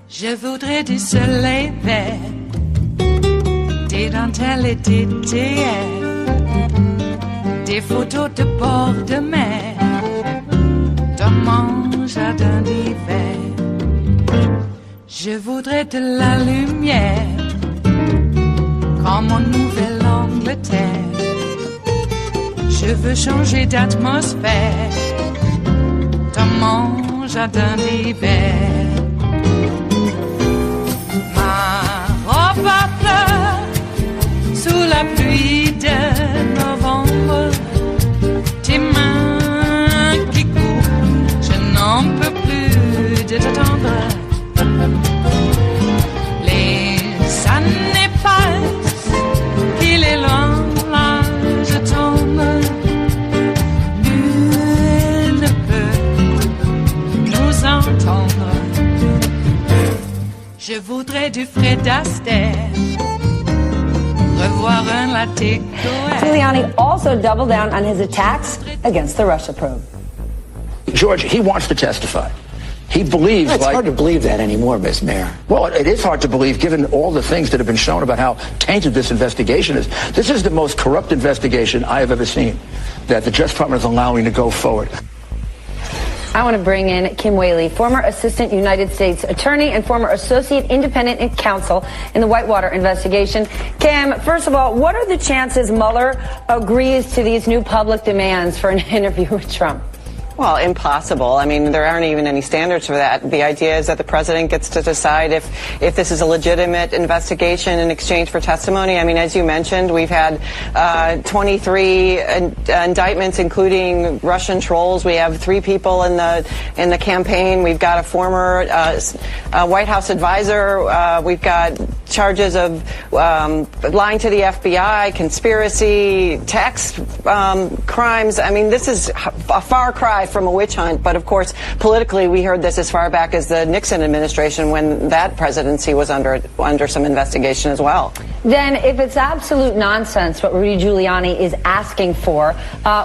Je voudrais du soleil vert, des dentelles et des théâtres, des photos de bord de mer, dans mon jardin d'hiver. Je voudrais de la lumière, comme en Nouvelle-Angleterre. Je veux changer d'atmosphère, dans mon jardin d'hiver. Ma fleur sous la pluie de novembre, tes mains qui courent, je n'en peux plus de t'attendre. Les années passent, il est loin, là je tombe. Nul ne peut nous entendre. Je voudrais du Fred Astaire, revoir un latte Goël. Giuliani also doubled down on his attacks against the Russia probe. George, he wants to testify. He believes It's hard to believe that anymore, Ms. Mayor. Well, it is hard to believe given all the things that have been shown about how tainted this investigation is. This is the most corrupt investigation I have ever seen that the Justice Department is allowing to go forward. I want to bring in Kim Whaley, former Assistant United States Attorney and former Associate Independent Counsel in the Whitewater investigation. Kim, first of all, what are the chances Mueller agrees to these new public demands for an interview with Trump? Well, impossible. I mean, there aren't even any standards for that. The idea is that the president gets to decide if this is a legitimate investigation in exchange for testimony. I mean, as you mentioned, we've had 23 indictments, including Russian trolls. We have 3 people in the campaign. We've got a former White House advisor. We've got charges of lying to the FBI, conspiracy, tax crimes. I mean, this is a far cry from a witch hunt, but of course, politically, we heard this as far back as the Nixon administration when that presidency was under some investigation as well. Then, if it's absolute nonsense what Rudy Giuliani is asking for,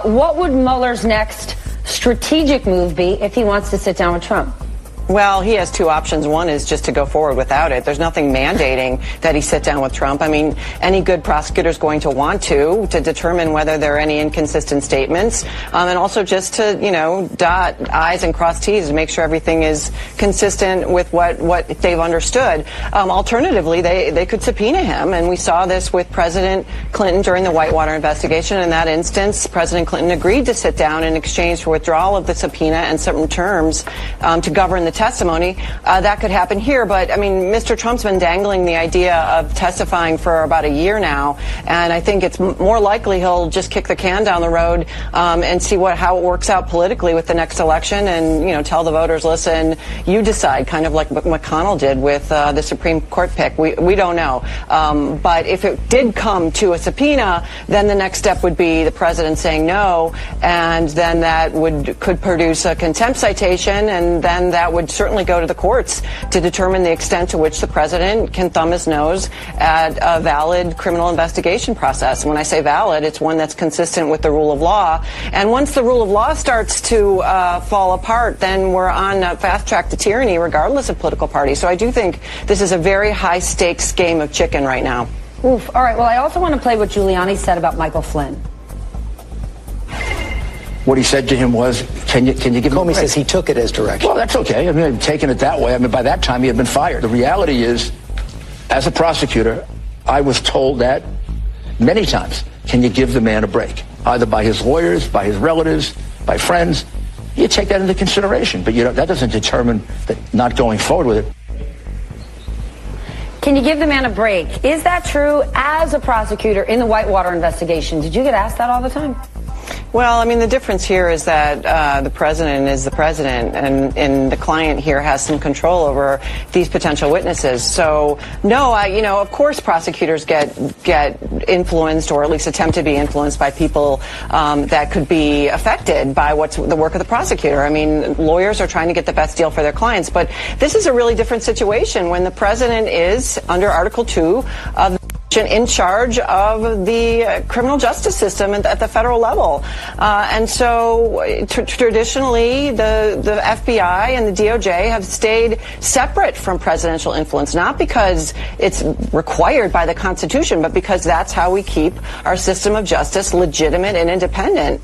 what would Mueller's next strategic move be if he wants to sit down with Trump? Well, he has 2 options. One is just to go forward without it. There's nothing mandating that he sit down with Trump. I mean, any good prosecutor is going to want to determine whether there are any inconsistent statements, and also just to, dot I's and cross T's and make sure everything is consistent with what they've understood. Alternatively, they could subpoena him, and we saw this with President Clinton during the Whitewater investigation. In that instance, President Clinton agreed to sit down in exchange for withdrawal of the subpoena and certain terms to govern the testimony. That could happen here, but I mean, Mr. Trump's been dangling the idea of testifying for about a year now, and I think it's more likely he'll just kick the can down the road and see how it works out politically with the next election, and tell the voters, listen, you decide, kind of like what McConnell did with the Supreme Court pick. We don't know, but if it did come to a subpoena, then the next step would be the president saying no, and then that could produce a contempt citation, and then that would certainly go to the courts to determine the extent to which the president can thumb his nose at a valid criminal investigation process. And when I say valid, it's one that's consistent with the rule of law. And once the rule of law starts to fall apart, then we're on a fast track to tyranny, regardless of political party. So I do think this is a very high stakes game of chicken right now. Oof. All right. Well, I also want to play what Giuliani said about Michael Flynn. What he said to him was, can you give me a break? Comey says he took it as direction. Well, that's okay. I mean, I've taken it that way. I mean, by that time, he had been fired. The reality is, as a prosecutor, I was told that many times, can you give the man a break? Either by his lawyers, by his relatives, by friends. You take that into consideration, but that doesn't determine that not going forward with it. Can you give the man a break? Is that true as a prosecutor in the Whitewater investigation? Did you get asked that all the time? Well, I mean, the difference here is that the president is the president, and the client here has some control over these potential witnesses. So, no, of course, prosecutors get influenced, or at least attempt to be influenced by people that could be affected by what's the work of the prosecutor. I mean, lawyers are trying to get the best deal for their clients, but this is a really different situation when the president is under Article 2 of in charge of the criminal justice system at the federal level. And so traditionally, the FBI and the DOJ have stayed separate from presidential influence, not because it's required by the Constitution, but because that's how we keep our system of justice legitimate and independent.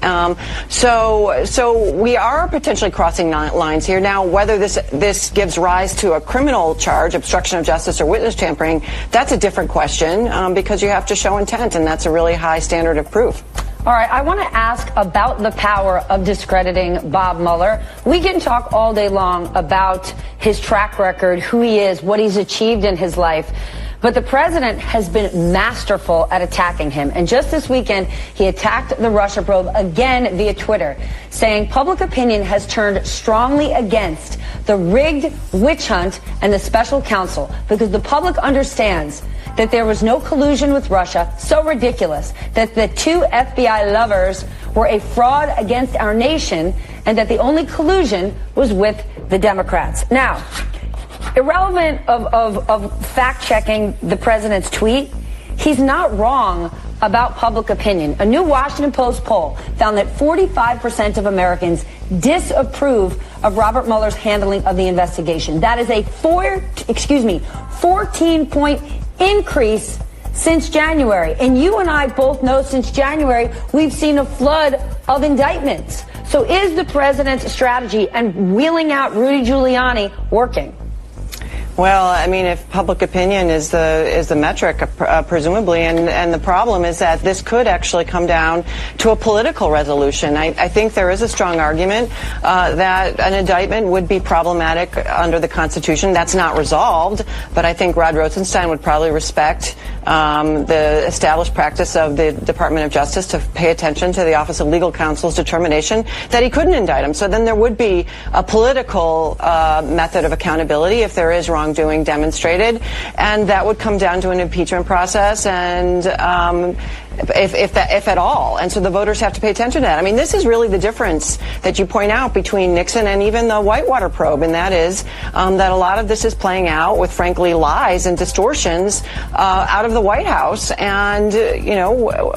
So we are potentially crossing lines here. Now, whether this gives rise to a criminal charge, obstruction of justice, or witness tampering, that's a different question. Because you have to show intent, and that's a really high standard of proof. All right, I want to ask about the power of discrediting Bob Mueller. We can talk all day long about his track record, who he is, what he's achieved in his life. But the president has been masterful at attacking him. And just this weekend, he attacked the Russia probe again via Twitter, saying public opinion has turned strongly against the rigged witch hunt and the special counsel because the public understands that there was no collusion with Russia, so ridiculous that the two FBI lovers were a fraud against our nation and that the only collusion was with the Democrats. Now, irrelevant of fact-checking the president's tweet, he's not wrong about public opinion. A new Washington Post poll found that 45% of Americans disapprove of Robert Mueller's handling of the investigation. That is a 14-point increase since January. And you and I both know since January, we've seen a flood of indictments. So is the president's strategy and wheeling out Rudy Giuliani working? Well, I mean, if public opinion is the metric, presumably, and the problem is that this could actually come down to a political resolution. I think there is a strong argument that an indictment would be problematic under the Constitution. That's not resolved, but I think Rod Rosenstein would probably respect the established practice of the Department of Justice to pay attention to the Office of Legal Counsel's determination that he couldn't indict him. So then there would be a political method of accountability if there is wrongdoing demonstrated, and that would come down to an impeachment process, and if at all. And so the voters have to pay attention to that. I mean, this is really the difference that you point out between Nixon and even the Whitewater probe, and that is that a lot of this is playing out with, frankly, lies and distortions out of the White House. And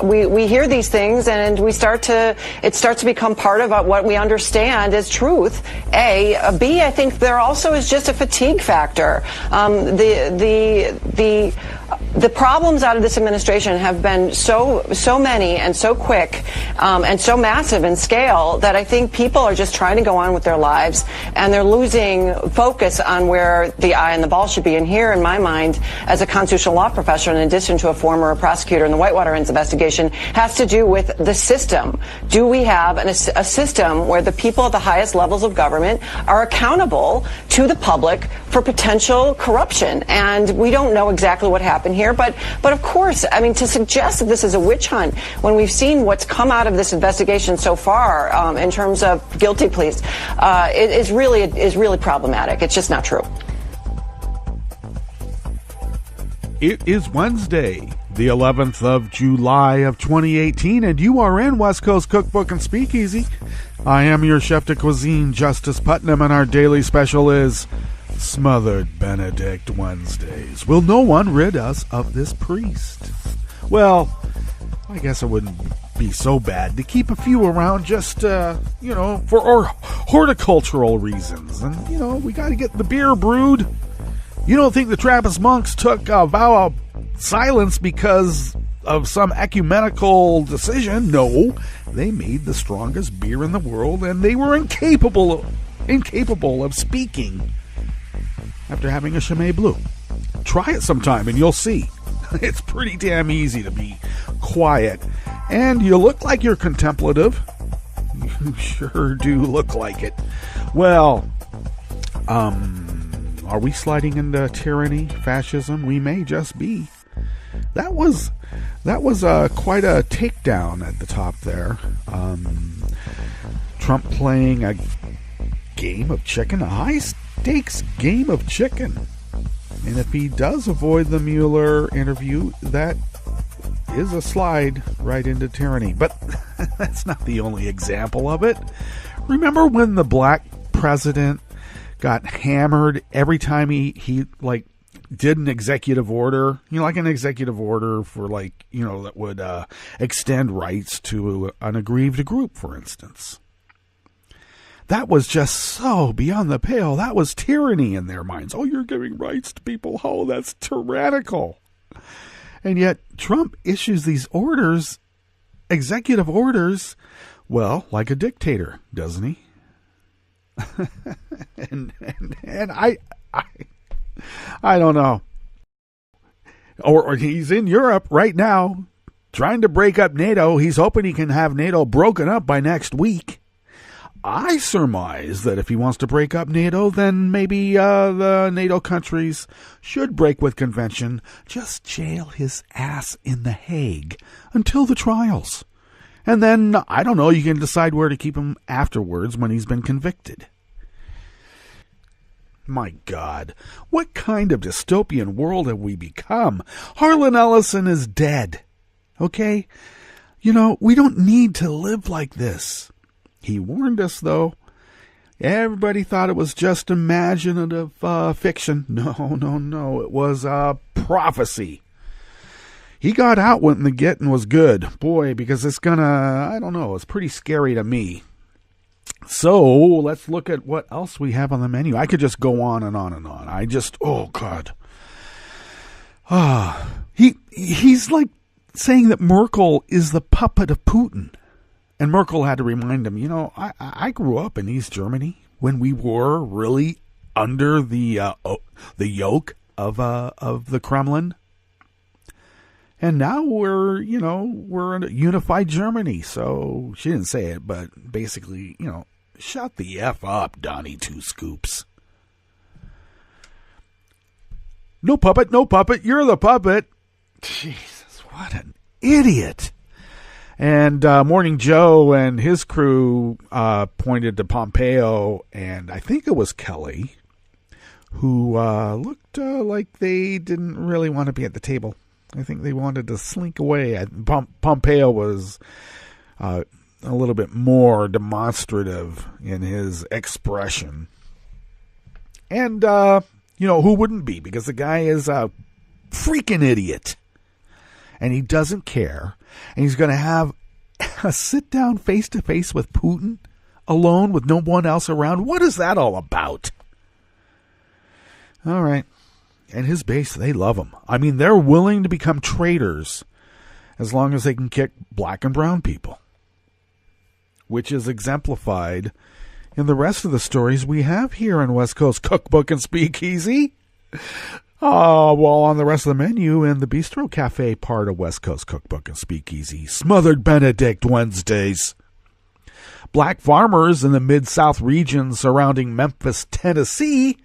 we hear these things, and it starts to become part of what we understand as truth. B, I think there also is just a fatigue factor. The problems out of this administration have been so many and so quick and so massive in scale that I think people are just trying to go on with their lives, and they're losing focus on where the eye and the ball should be. And here, in my mind, as a constitutional law professor, in addition to a former prosecutor in the Whitewater investigation, has to do with the system. Do we have a system where the people at the highest levels of government are accountable to the public for potential corruption? And we don't know exactly what happened here, but of course, I mean, to suggest that this is a witch hunt when we've seen what's come out of this investigation so far in terms of guilty pleas is really problematic. It's just not true. It is Wednesday, the 11th of July of 2018, and you are in West Coast Cookbook and Speakeasy. I am your chef de cuisine, Justice Putnam, and our daily special is Smothered Benedict Wednesdays. Will no one rid us of this priest? Well, I guess it wouldn't be so bad to keep a few around just, for horticultural reasons. And, we got to get the beer brewed. You don't think the Trappist monks took a vow of silence because of some ecumenical decision? No, they made the strongest beer in the world, and they were incapable of speaking after having a Chimay Blue. Try it sometime and you'll see. It's pretty damn easy to be quiet. And you look like you're contemplative. You sure do look like it. Well, are we sliding into tyranny, fascism? We may just be. That was quite a takedown at the top there. Trump playing a game of chicken, a high-stakes game of chicken. And if he does avoid the Mueller interview, that is a slide right into tyranny. But that's not the only example of it. Remember when the black president got hammered every time he did an executive order, like an executive order for that would extend rights to an aggrieved group, for instance. That was just so beyond the pale. That was tyranny in their minds. Oh, you're giving rights to people. Oh, that's tyrannical. And yet Trump issues these orders, executive orders, well, like a dictator, doesn't he? and I don't know. Or he's in Europe right now trying to break up NATO. He's hoping he can have NATO broken up by next week. I surmise that if he wants to break up NATO, then maybe the NATO countries should break with convention. Just jail his ass in The Hague until the trials. And then, I don't know, you can decide where to keep him afterwards when he's been convicted. My God, what kind of dystopian world have we become? Harlan Ellison is dead. Okay? We don't need to live like this. He warned us, though. Everybody thought it was just imaginative fiction. No. It was a prophecy. He got out when the getting was good. Boy, because it's it's pretty scary to me. So, let's look at what else we have on the menu. I could just go on and on and on. Oh, God. He's like saying that Merkel is the puppet of Putin. And Merkel had to remind him, I grew up in East Germany when we were really under the yoke of the Kremlin. And now we're in a unified Germany. So she didn't say it, but basically, shut the F up, Donnie Two Scoops. No puppet, you're the puppet. Jesus, what an idiot. And Morning Joe and his crew pointed to Pompeo, and I think it was Kelly, who looked like they didn't really want to be at the table. I think they wanted to slink away. Pompeo was a little bit more demonstrative in his expression. And, who wouldn't be? Because the guy is a freaking idiot. And he doesn't care. And he's going to have a sit-down face-to-face with Putin alone with no one else around. What is that all about? All right. And his base, they love him. I mean, they're willing to become traitors as long as they can kick black and brown people, which is exemplified in the rest of the stories we have here on West Coast Cookbook and Speakeasy. Well, on the rest of the menu in the Bistro Cafe part of West Coast Cookbook and Speakeasy, Smothered Benedict Wednesdays. Black farmers in the Mid-South region surrounding Memphis, Tennessee,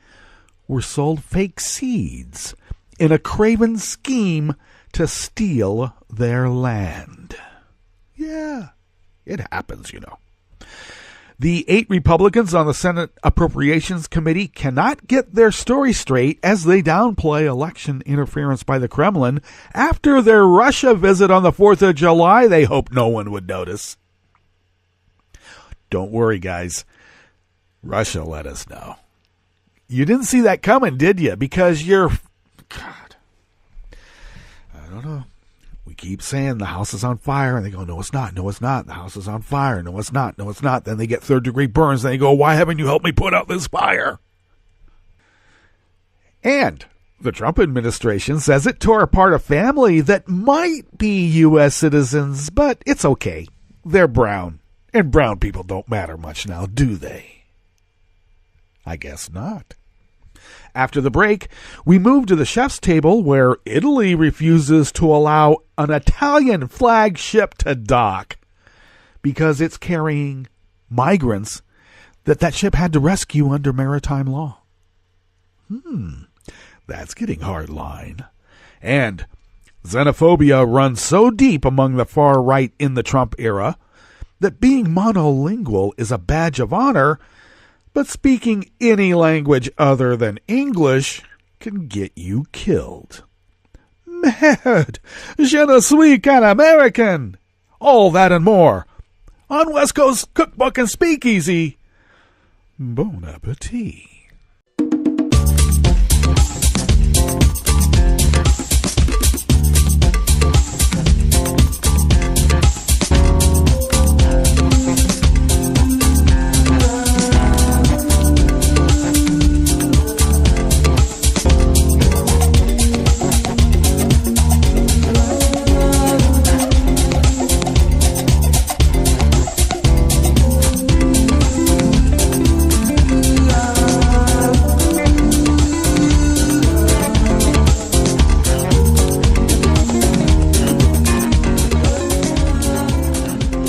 were sold fake seeds in a craven scheme to steal their land. Yeah, it happens, The 8 Republicans on the Senate Appropriations Committee cannot get their story straight as they downplay election interference by the Kremlin after their Russia visit on the 4th of July. They hope no one would notice. Don't worry, guys. Russia let us know. You didn't see that coming, did you? Because God, I don't know. We keep saying the house is on fire, and they go, no, it's not. No, it's not. The house is on fire. No, it's not. No, it's not. Then they get third-degree burns. Then they go, why haven't you helped me put out this fire? And the Trump administration says it tore apart a family that might be U.S. citizens, but it's okay. They're brown, and brown people don't matter much now, do they? I guess not. After the break, we move to the chef's table where Italy refuses to allow an Italian flag ship to dock because it's carrying migrants that ship had to rescue under maritime law. That's getting hard line. And Xenophobia runs so deep among the far right in the Trump era that being monolingual is a badge of honor, but speaking any language other than English can get you killed. Mad! Je ne suis qu'un American! All that and more on West Coast Cookbook and Speakeasy. Bon appetit.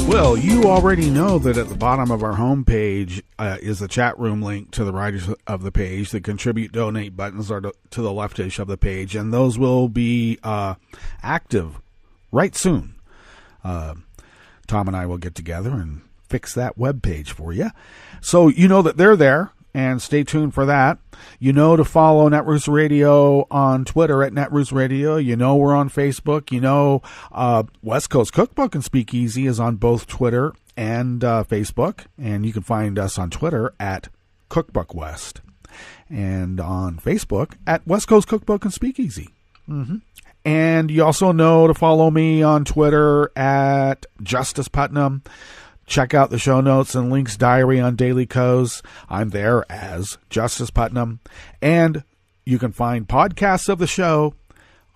Well, you already know that at the bottom of our homepage is the chat room link to the right of the page. The contribute, donate buttons are to the leftish of the page, and those will be active right soon. Tom and I will get together and fix that web page for you. So you know that they're there, and stay tuned for that. You know to follow Netroots Radio on Twitter at Netroots Radio. You know we're on Facebook. You know West Coast Cookbook and Speakeasy is on both Twitter and Facebook. And you can find us on Twitter at Cookbook West. And on Facebook at West Coast Cookbook and Speakeasy. Mm-hmm. And you also know to follow me on Twitter at Justice Putnam. Check out the show notes and links diary on Daily Co's. I'm there as Justice Putnam. And you can find podcasts of the show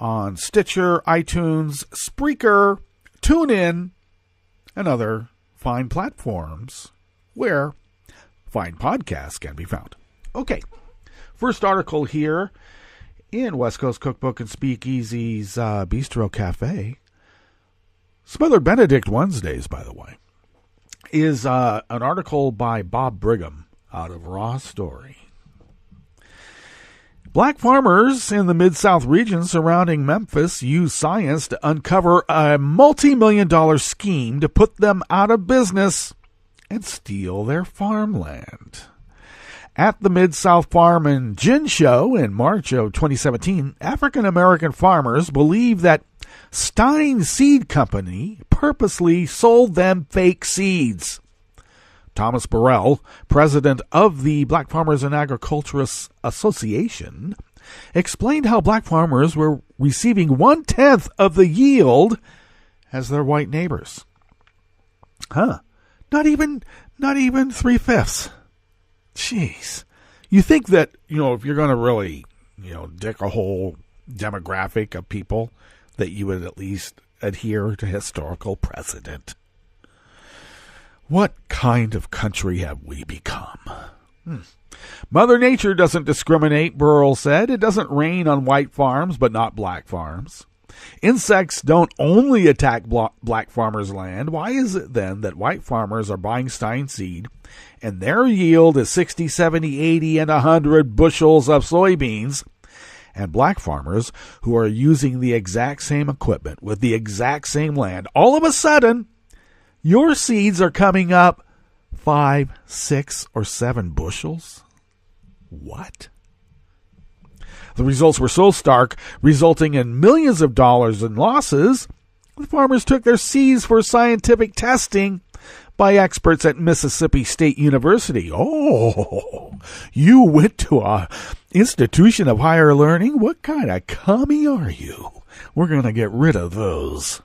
on Stitcher, iTunes, Spreaker, TuneIn, and other fine platforms where fine podcasts can be found. Okay, first article here in West Coast Cookbook and Speakeasy's Bistro Cafe. Smothered Benedict Wednesdays, by the way, is an article by Bob Brigham out of Raw Story. Black farmers in the Mid-South region surrounding Memphis use science to uncover a multi-million-dollar scheme to put them out of business and steal their farmland. At the Mid-South Farm and Gin Show in March of 2017, African-American farmers believe that Stein Seed Company purposely sold them fake seeds. Thomas Burrell, president of the Black Farmers and Agriculturists Association, explained how black farmers were receiving 1/10 of the yield as their white neighbors. Not even 3/5. Jeez. You think that, if you're going to really, dick a whole demographic of people, that you would at least adhere to historical precedent. What kind of country have we become? Mother Nature doesn't discriminate, Burrell said. It doesn't rain on white farms, but not black farms. Insects don't only attack black farmers' land. Why is it then that white farmers are buying Stein seed and their yield is 60, 70, 80, and 100 bushels of soybeans, and black farmers who are using the exact same equipment with the exact same land, all of a sudden, your seeds are coming up 5, 6, or 7 bushels? What? The results were so stark, resulting in millions of dollars in losses, the farmers took their seeds for scientific testing by experts at Mississippi State University. Oh, you went to a institution of higher learning? What kind of commie are you? We're going to get rid of those.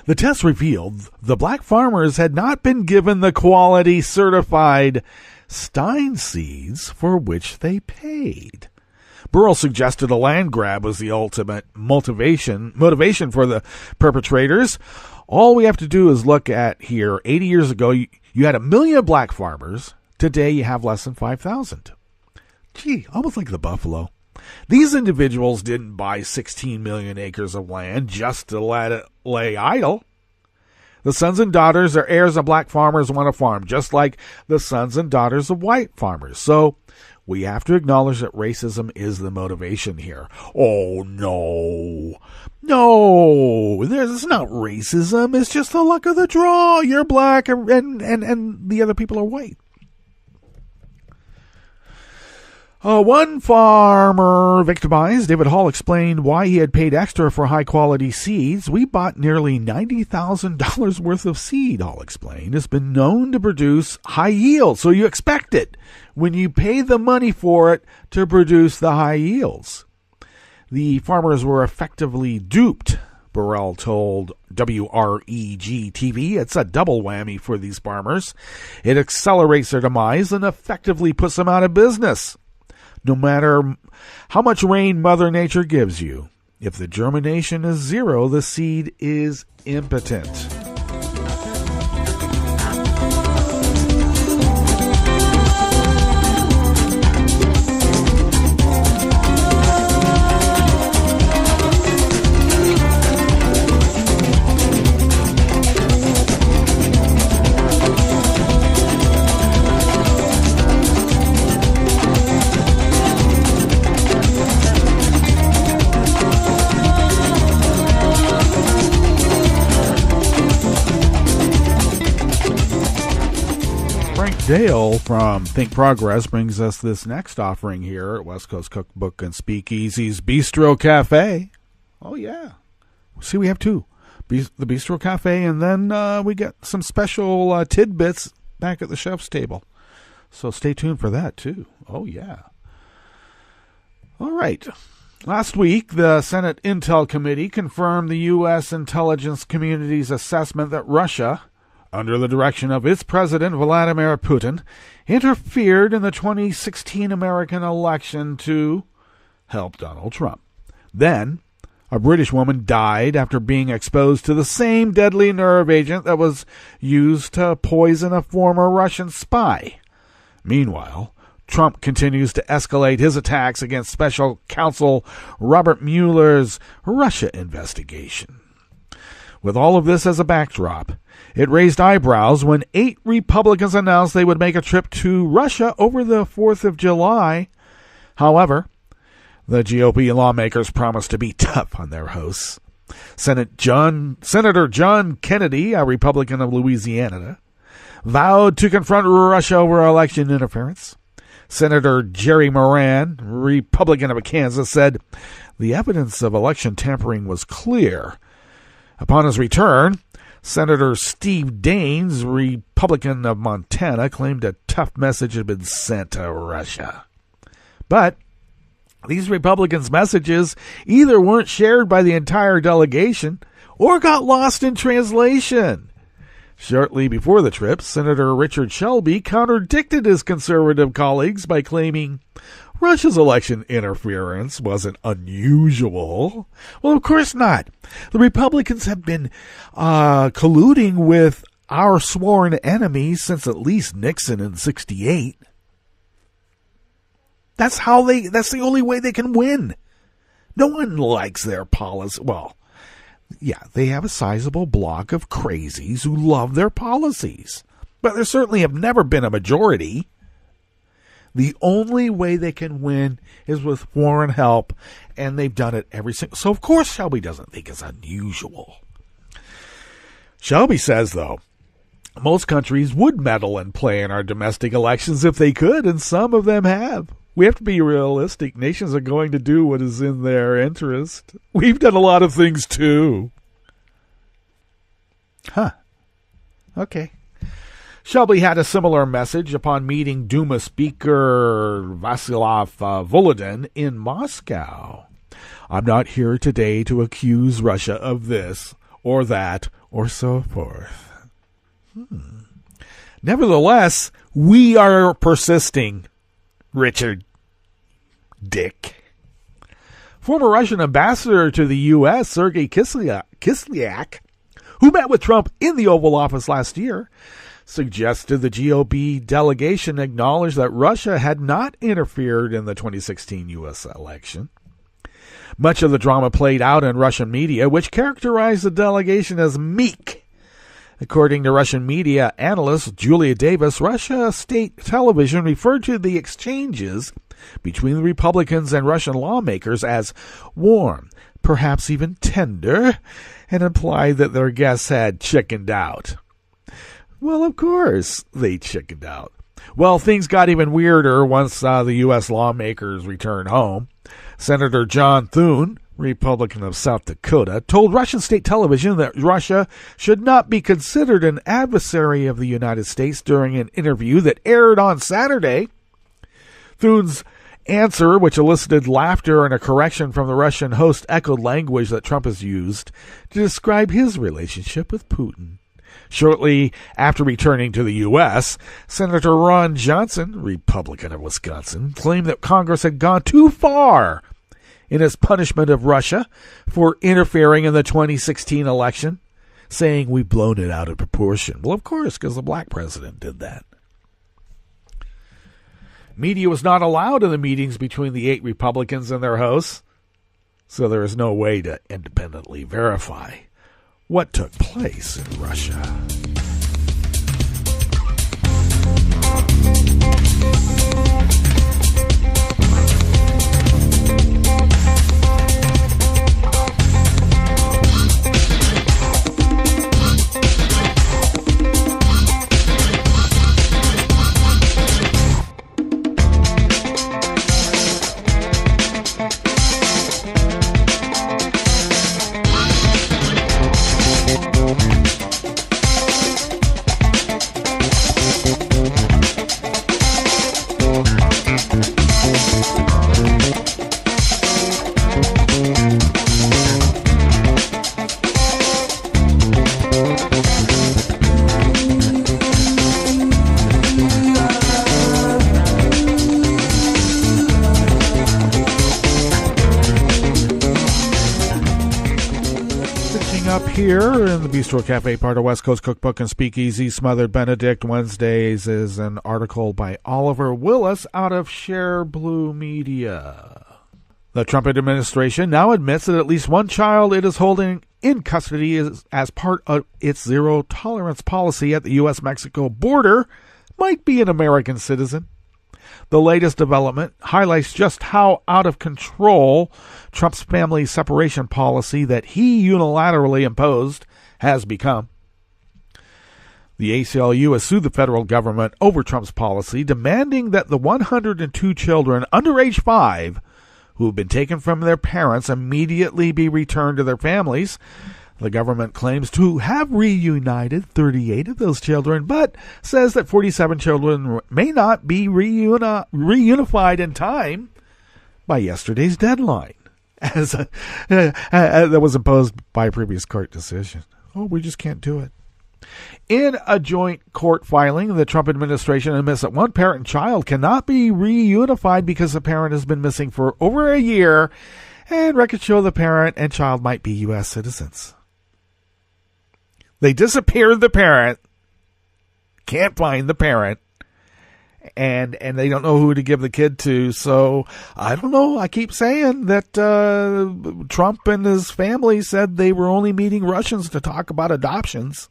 The test revealed the black farmers had not been given the quality certified Stein seeds for which they paid. Burrell suggested a land grab was the ultimate motivation for the perpetrators. All we have to do is look at here. 80 years ago, you had 1 million black farmers. Today, you have less than 5,000. Gee, almost like the buffalo. These individuals didn't buy 16 million acres of land just to let it lay idle. The sons and daughters or heirs of black farmers want to farm, just like the sons and daughters of white farmers. So we have to acknowledge that racism is the motivation here. Oh, no. No, it's not racism. It's just the luck of the draw. You're black and the other people are white. One farmer victimized, David Hall, explained why he had paid extra for high-quality seeds. We bought nearly $90,000 worth of seed, Hall explained. It's been known to produce high yields, so you expect it when you pay the money for it to produce the high yields. The farmers were effectively duped, Burrell told WREG-TV. It's a double whammy for these farmers. It accelerates their demise and effectively puts them out of business. No matter how much rain Mother Nature gives you, if the germination is zero, the seed is impotent. Dale from Think Progress brings us this next offering here at West Coast Cookbook and Speakeasy's Bistro Cafe. Oh, yeah. See, we have two. The Bistro Cafe, and then we get some special tidbits back at the chef's table. So stay tuned for that, too. Oh, yeah. All right. Last week, the Senate Intel Committee confirmed the U.S. intelligence community's assessment that Russia, under the direction of its president, Vladimir Putin, interfered in the 2016 American election to help Donald Trump. Then, a British woman died after being exposed to the same deadly nerve agent that was used to poison a former Russian spy. Meanwhile, Trump continues to escalate his attacks against special counsel Robert Mueller's Russia investigation. With all of this as a backdrop, it raised eyebrows when 8 Republicans announced they would make a trip to Russia over the 4th of July. However, the GOP lawmakers promised to be tough on their hosts. Senator John Kennedy, a Republican of Louisiana, vowed to confront Russia over election interference. Senator Jerry Moran, Republican of Kansas, said the evidence of election tampering was clear. Upon his return, Senator Steve Daines, Republican of Montana, claimed a tough message had been sent to Russia. But these Republicans' messages either weren't shared by the entire delegation or got lost in translation. Shortly before the trip, Senator Richard Shelby contradicted his conservative colleagues by claiming Russia's election interference wasn't unusual. Well, of course not. The Republicans have been colluding with our sworn enemies since at least Nixon in '68. That's the only way they can win. No one likes their policy. Well, yeah, they have a sizable block of crazies who love their policies, but there certainly have never been a majority. The only way they can win is with foreign help, and they've done it every single... So, of course, Shelby doesn't think it's unusual. Shelby says, though, most countries would meddle and play in our domestic elections if they could, and some of them have. We have to be realistic. Nations are going to do what is in their interest. We've done a lot of things, too. Huh. Okay. Shelby had a similar message upon meeting Duma Speaker Vyacheslav Volodin in Moscow. I'm not here today to accuse Russia of this or that or so forth. Nevertheless, we are persisting, Richard Dick. Former Russian ambassador to the U.S., Sergei Kislyak, who met with Trump in the Oval Office last year, suggested the GOP delegation acknowledge that Russia had not interfered in the 2016 U.S. election. Much of the drama played out in Russian media, which characterized the delegation as meek According to Russian media analyst Julia Davis, Russia state television referred to the exchanges between the Republicans and Russian lawmakers as warm, perhaps even tender, and implied that their guests had chickened out. Well, of course they chickened out. Well, things got even weirder once the U.S. lawmakers returned home. Senator John Thune, Republican of South Dakota, told Russian state television that Russia should not be considered an adversary of the United States during an interview that aired on Saturday. Thune's answer, which elicited laughter and a correction from the Russian host, echoed language that Trump has used to describe his relationship with Putin. Shortly after returning to the U.S., Senator Ron Johnson, Republican of Wisconsin, claimed that Congress had gone too far in its punishment of Russia for interfering in the 2016 election, saying we've blown it out of proportion. Well, of course, because the black president did that. Media was not allowed in the meetings between the 8 Republicans and their hosts, so there is no way to independently verify what took place in Russia. Here in the Bistro Cafe, part of West Coast Cookbook and Speakeasy, Smothered Benedict. Wednesdays is an article by Oliver Willis out of Share Blue Media. The Trump administration now admits that at least one child it is holding in custody as part of its zero-tolerance policy at the U.S.-Mexico border might be an American citizen. The latest development highlights just how out of control Trump's family separation policy that he unilaterally imposed has become. The ACLU has sued the federal government over Trump's policy, demanding that the 102 children under age 5 who have been taken from their parents immediately be returned to their families. The government claims to have reunited 38 of those children, but says that 47 children may not be reunified in time by yesterday's deadline, as that was imposed by a previous court decision. Oh, we just can't do it. In a joint court filing, the Trump administration admits that one parent and child cannot be reunified because the parent has been missing for over a year, and records show the parent and child might be U.S. citizens. They disappeared the parent, can't find the parent, and they don't know who to give the kid to. So, I don't know. I keep saying that Trump and his family said they were only meeting Russians to talk about adoptions.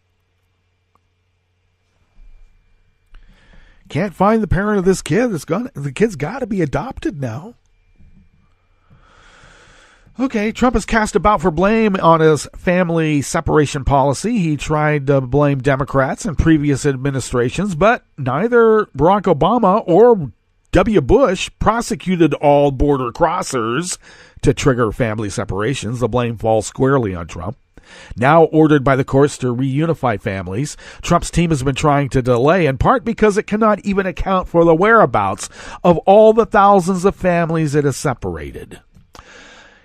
Can't find the parent of this kid. The kid's got to be adopted now. Okay, Trump has cast about for blame on his family separation policy. He tried to blame Democrats in previous administrations, but neither Barack Obama or W. Bush prosecuted all border crossers to trigger family separations. The blame falls squarely on Trump. Now ordered by the courts to reunify families, Trump's team has been trying to delay, in part because it cannot even account for the whereabouts of all the thousands of families it has separated.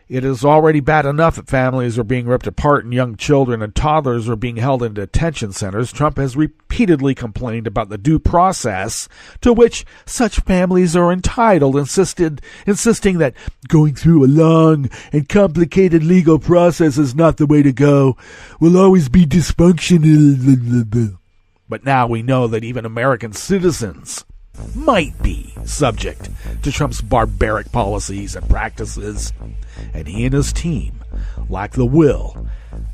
It is already bad enough that families are being ripped apart and young children and toddlers are being held in detention centers. Trump has repeatedly complained about the due process to which such families are entitled, insisting that going through a long and complicated legal process is not the way to go. Will always be dysfunctional. But now we know that even American citizens might be subject to Trump's barbaric policies and practices, and he and his team lack the will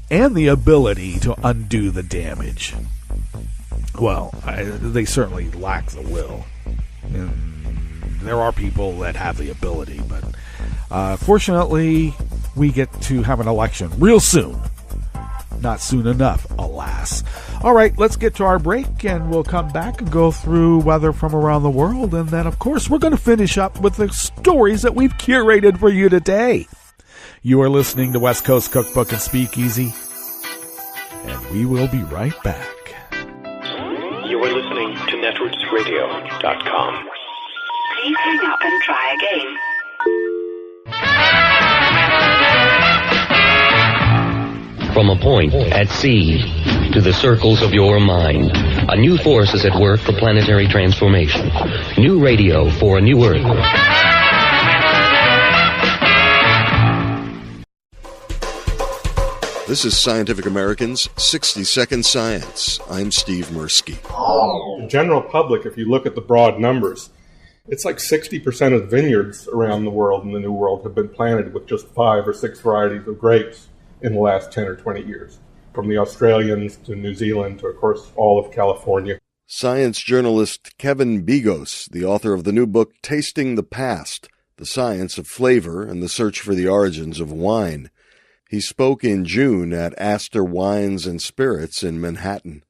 and the ability to undo the damage. Well, they certainly lack the will. And there are people that have the ability, but fortunately, we get to have an election real soon. Not soon enough, alas. All right, let's get to our break, and we'll come back and go through weather from around the world. And then, of course, we're going to finish up with the stories that we've curated for you today. You are listening to West Coast Cookbook and Speakeasy, and we will be right back. You are listening to netrootsradio.com. Please hang up and try again. From a point at sea to the circles of your mind, a new force is at work for planetary transformation. New radio for a new Earth. This is Scientific American's 60-Second Science. I'm Steve Mirsky. The general public, if you look at the broad numbers, it's like 60% of vineyards around the world in the New World have been planted with just 5 or 6 varieties of grapes in the last 10 or 20 years, from the Australians to New Zealand to, of course, all of California. Science journalist Kevin Begos, the author of the new book Tasting the Past, The Science of Flavor and the Search for the Origins of Wine. He spoke in June at Astor Wines and Spirits in Manhattan.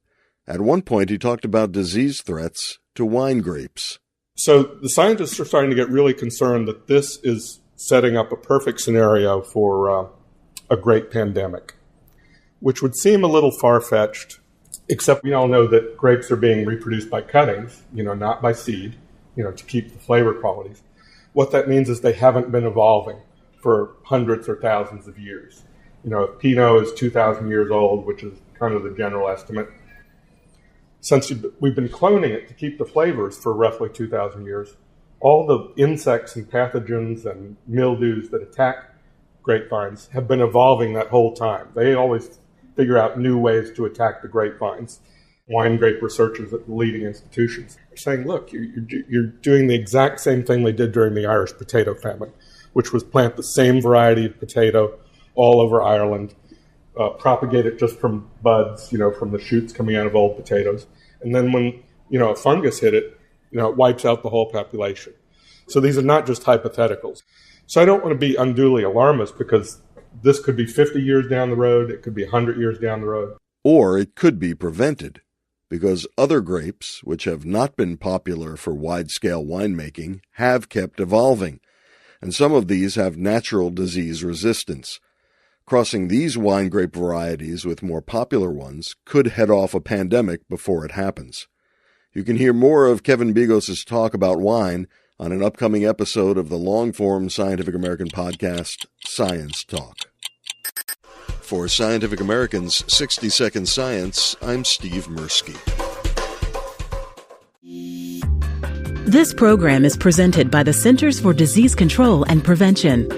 At one point, he talked about disease threats to wine grapes. So the scientists are starting to get really concerned that this is setting up a perfect scenario for a great pandemic, which would seem a little far-fetched, except we all know that grapes are being reproduced by cuttings, not by seed, to keep the flavor qualities. What that means is they haven't been evolving for hundreds or thousands of years. If Pinot is 2,000 years old, which is kind of the general estimate, since we've been cloning it to keep the flavors for roughly 2,000 years, all the insects and pathogens and mildews that attack grapevines have been evolving that whole time. They always figure out new ways to attack the grapevines. Wine grape researchers at the leading institutions are saying, look, you're doing the exact same thing they did during the Irish potato famine, which was plant the same variety of potato all over Ireland, propagate it just from buds, from the shoots coming out of old potatoes. And then when, a fungus hit it, it wipes out the whole population. So these are not just hypotheticals. So I don't want to be unduly alarmist, because this could be 50 years down the road. It could be 100 years down the road. Or it could be prevented, because other grapes, which have not been popular for wide-scale winemaking, have kept evolving. And some of these have natural disease resistance. Crossing these wine grape varieties with more popular ones could head off a pandemic before it happens. You can hear more of Kevin Begos' talk about wine on an upcoming episode of the long-form Scientific American podcast, Science Talk. For Scientific American's 60-Second Science, I'm Steve Mirsky. This program is presented by the Centers for Disease Control and Prevention.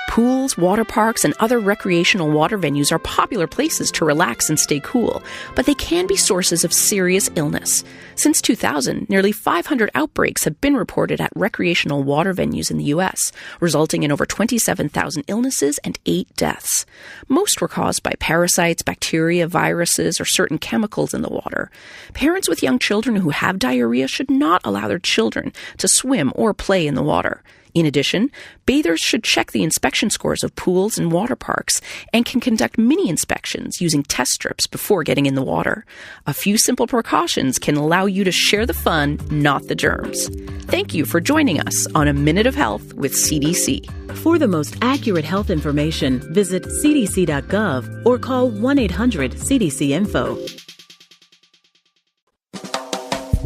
Pools, water parks, and other recreational water venues are popular places to relax and stay cool, but they can be sources of serious illness. Since 2000, nearly 500 outbreaks have been reported at recreational water venues in the U.S., resulting in over 27,000 illnesses and 8 deaths. Most were caused by parasites, bacteria, viruses, or certain chemicals in the water. Parents with young children who have diarrhea should not allow their children to swim or play in the water. In addition, bathers should check the inspection scores of pools and water parks and can conduct mini inspections using test strips before getting in the water. A few simple precautions can allow you to share the fun, not the germs. Thank you for joining us on A Minute of Health with CDC. For the most accurate health information, visit cdc.gov or call 1-800-CDC-INFO.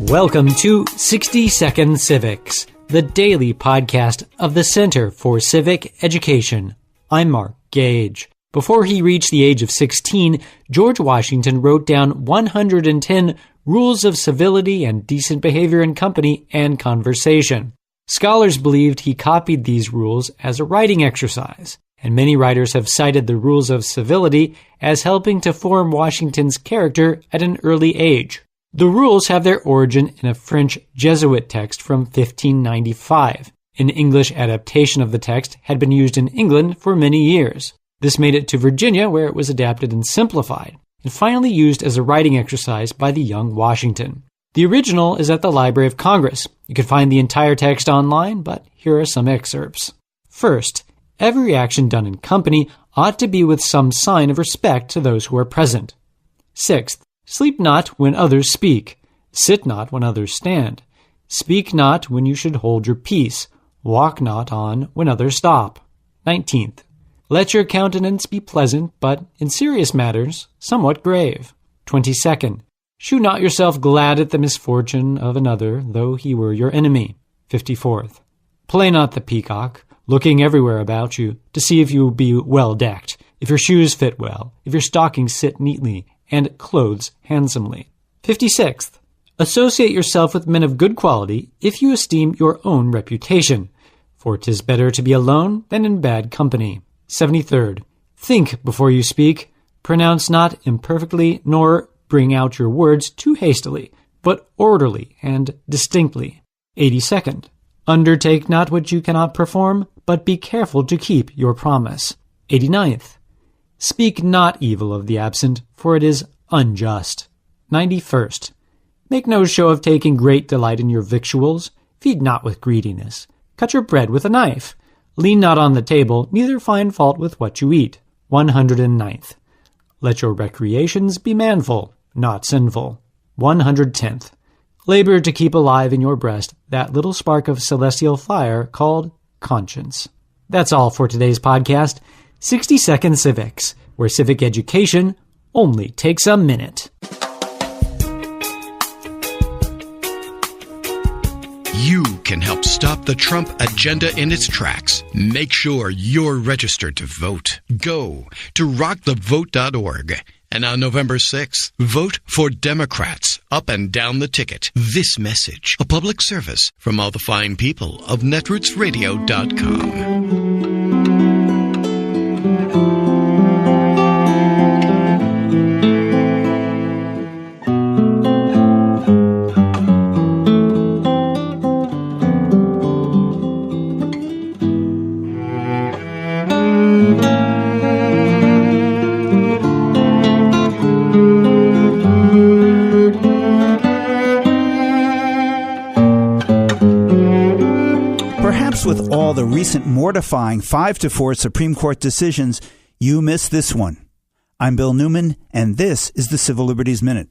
Welcome to 60-Second Civics, the daily podcast of the Center for Civic Education. I'm Mark Gage. Before he reached the age of 16, George Washington wrote down 110 rules of civility and decent behavior in company and conversation. Scholars believed he copied these rules as a writing exercise, and many writers have cited the rules of civility as helping to form Washington's character at an early age. The rules have their origin in a French Jesuit text from 1595. An English adaptation of the text had been used in England for many years. This made it to Virginia, where it was adapted and simplified, and finally used as a writing exercise by the young Washington. The original is at the Library of Congress. You can find the entire text online, but here are some excerpts. First, every action done in company ought to be with some sign of respect to those who are present. Sixth, sleep not when others speak. Sit not when others stand. Speak not when you should hold your peace. Walk not on when others stop. 19th, let your countenance be pleasant, but in serious matters, somewhat grave. 22nd, shew not yourself glad at the misfortune of another, though he were your enemy. 54th, play not the peacock, looking everywhere about you, to see if you be well decked, if your shoes fit well, if your stockings sit neatly, and clothes handsomely. 56th, associate yourself with men of good quality, if you esteem your own reputation, for 'tis better to be alone than in bad company. 73rd, think before you speak, pronounce not imperfectly, nor bring out your words too hastily, but orderly and distinctly. 82nd, undertake not what you cannot perform, but be careful to keep your promise. 89th, speak not evil of the absent, for it is unjust. 91st, make no show of taking great delight in your victuals. Feed not with greediness. Cut your bread with a knife. Lean not on the table, neither find fault with what you eat. 109th, let your recreations be manful, not sinful. 110th, labor to keep alive in your breast that little spark of celestial fire called conscience. That's all for today's podcast, 60 Second Civics, where civic education only takes a minute. You can help stop the Trump agenda in its tracks. Make sure you're registered to vote. Go to rockthevote.org. And on November 6th, vote for Democrats up and down the ticket. This message, a public service from all the fine people of netrootsradio.com. With all the recent mortifying 5-4 Supreme Court decisions, you missed this one. I'm Bill Newman, and this is the Civil Liberties Minute.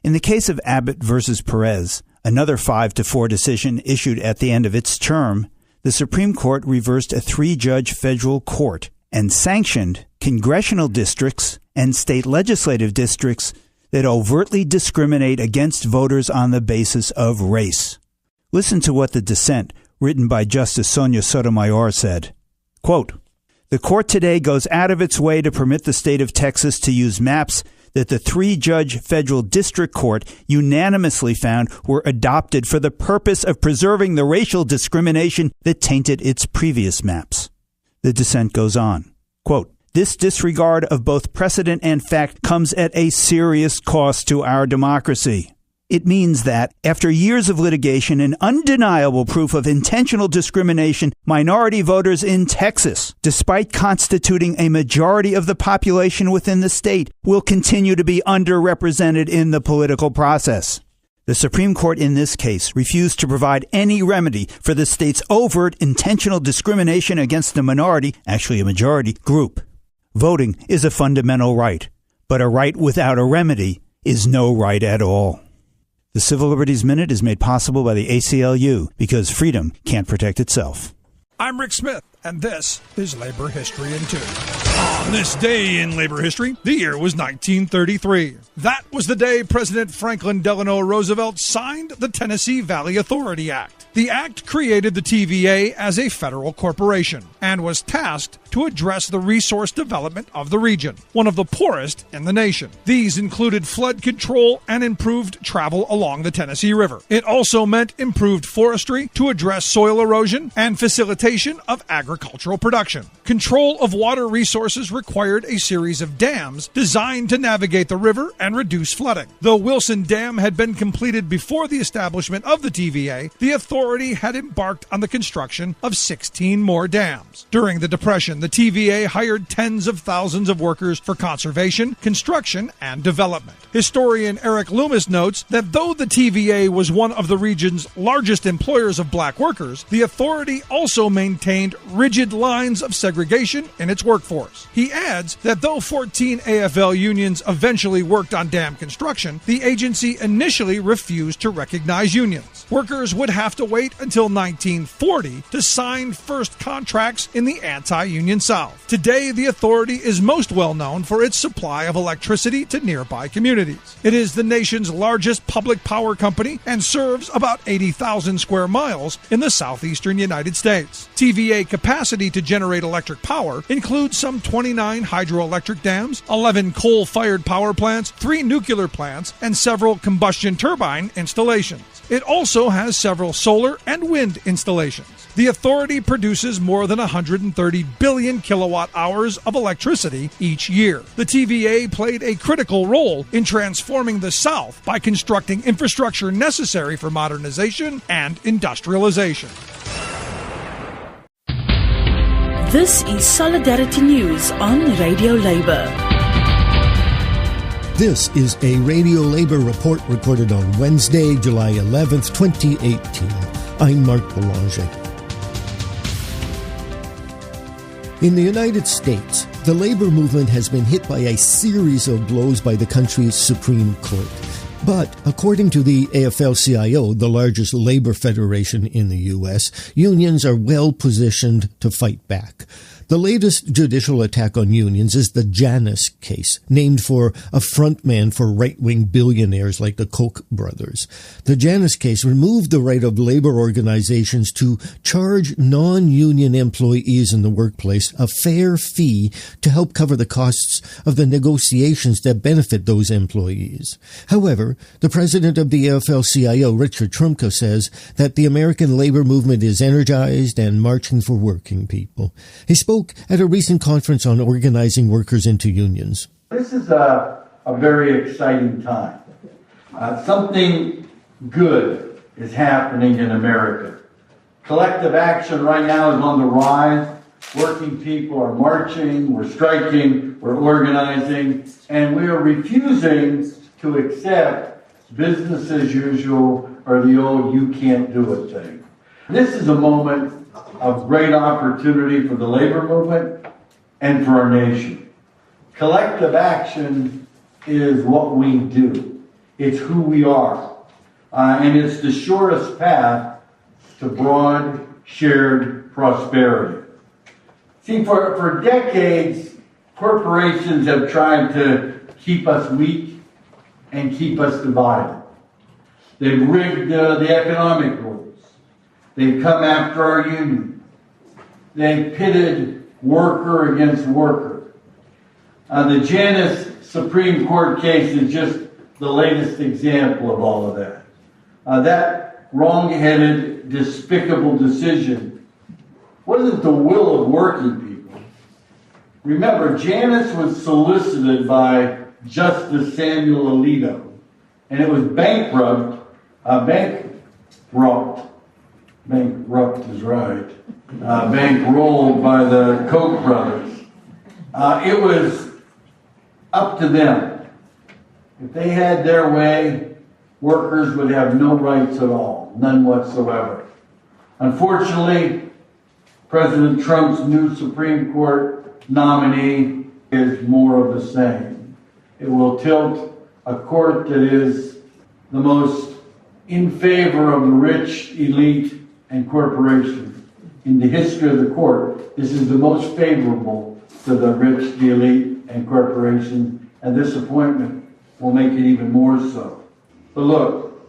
In the case of Abbott versus Perez, another 5-4 decision issued at the end of its term, the Supreme Court reversed a 3-judge federal court and sanctioned congressional districts and state legislative districts that overtly discriminate against voters on the basis of race. Listen to what the dissent, written by Justice Sonia Sotomayor, said, quote, the court today goes out of its way to permit the state of Texas to use maps that the 3-judge federal district court unanimously found were adopted for the purpose of preserving the racial discrimination that tainted its previous maps. The dissent goes on, quote, this disregard of both precedent and fact comes at a serious cost to our democracy. It means that, after years of litigation and undeniable proof of intentional discrimination, minority voters in Texas, despite constituting a majority of the population within the state, will continue to be underrepresented in the political process. The Supreme Court in this case refused to provide any remedy for the state's overt intentional discrimination against a minority, actually a majority, group. Voting is a fundamental right, but a right without a remedy is no right at all. The Civil Liberties Minute is made possible by the ACLU because freedom can't protect itself. I'm Rick Smith, and this is Labor History in 2. On this day in labor history, the year was 1933. That was the day President Franklin Delano Roosevelt signed the Tennessee Valley Authority Act. The act created the TVA as a federal corporation and was tasked to address the resource development of the region, one of the poorest in the nation. These included flood control and improved travel along the Tennessee River. It also meant improved forestry to address soil erosion and facilitation of agricultural production. Control of water resources required a series of dams designed to navigate the river and reduce flooding. Though Wilson Dam had been completed before the establishment of the TVA, the authority authority had embarked on the construction of 16 more dams. During the Depression, the TVA hired tens of thousands of workers for conservation, construction, and development. Historian Eric Loomis notes that though the TVA was one of the region's largest employers of black workers, the authority also maintained rigid lines of segregation in its workforce. He adds that though 14 AFL unions eventually worked on dam construction, the agency initially refused to recognize unions. Workers would have to wait until 1940 to sign first contracts in the anti-union South. Today, the authority is most well known for its supply of electricity to nearby communities. It is the nation's largest public power company and serves about 80,000 square miles in the southeastern United States. TVA capacity to generate electric power includes some 29 hydroelectric dams, 11 coal-fired power plants, 3 nuclear plants, and several combustion turbine installations. It also has several solar and wind installations. The authority produces more than 130 billion kilowatt hours of electricity each year. The TVA played a critical role in transforming the South by constructing infrastructure necessary for modernization and industrialization. This is Solidarity News on Radio Labour. This is a Radio Labour report recorded on Wednesday, July 11th, 2018. I'm Mark Boulanger. In the United States, the labor movement has been hit by a series of blows by the country's Supreme Court. But according to the AFL-CIO, the largest labor federation in the U.S., unions are well positioned to fight back. The latest judicial attack on unions is the Janus case, named for a frontman for right-wing billionaires like the Koch brothers. The Janus case removed the right of labor organizations to charge non-union employees in the workplace a fair fee to help cover the costs of the negotiations that benefit those employees. However, the president of the AFL-CIO, Richard Trumka, says that the American labor movement is energized and marching for working people. He spoke at a recent conference on organizing workers into unions. This is a very exciting time. Something good is happening in America. Collective action right now is on the rise. Working people are marching, we're striking, we're organizing, and we are refusing to accept business as usual or the old you can't do it thing. This is a moment of great opportunity for the labor movement and for our nation. Collective action is what we do. It's who we are. And it's the shortest path to broad, shared prosperity. See, for decades, corporations have tried to keep us weak and keep us divided. They've rigged the economic rules. They've come after our union. They've pitted worker against worker. The Janus Supreme Court case is just the latest example of all of that. That wrong-headed, despicable decision wasn't the will of working people. Remember, Janus was solicited by Justice Samuel Alito, and it was bankrupt is right. Bankrolled by the Koch brothers. It was up to them. If they had their way, workers would have no rights at all, none whatsoever. Unfortunately, President Trump's new Supreme Court nominee is more of the same. It will tilt a court that is the most in favor of the rich, elite, and corporations. In the history of the court, this is the most favorable to the rich, the elite, and corporations, and this appointment will make it even more so. But look,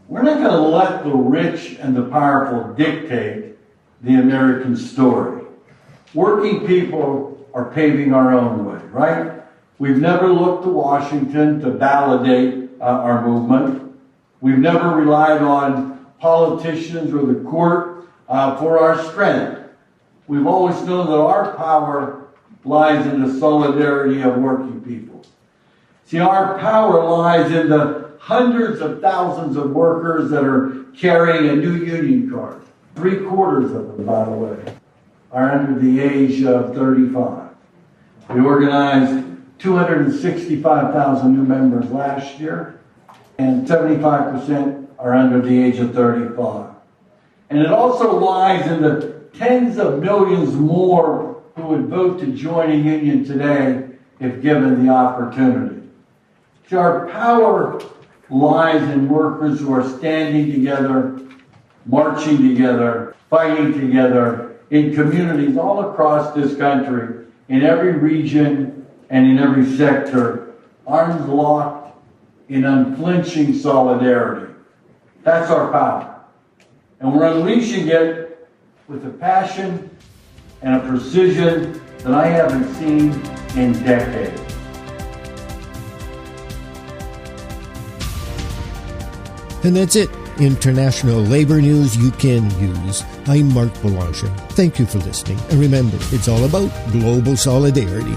we're not going to let the rich and the powerful dictate the American story. Working people are paving our own way, right? We've never looked to Washington to validate our movement. We've never relied on politicians or the court for our strength. We've always known that our power lies in the solidarity of working people. See, our power lies in the hundreds of thousands of workers that are carrying a new union card. 3/4 of them, by the way, are under the age of 35. We organized 265,000 new members last year, and 75% are under the age of 35. And it also lies in the tens of millions more who would vote to join a union today if given the opportunity. So our power lies in workers who are standing together, marching together, fighting together in communities all across this country, in every region and in every sector, arms locked in unflinching solidarity. That's our power. And we're unleashing it with a passion and a precision that I haven't seen in decades. And that's it. International labor news you can use. I'm Mark Boulanger. Thank you for listening. And remember, it's all about global solidarity.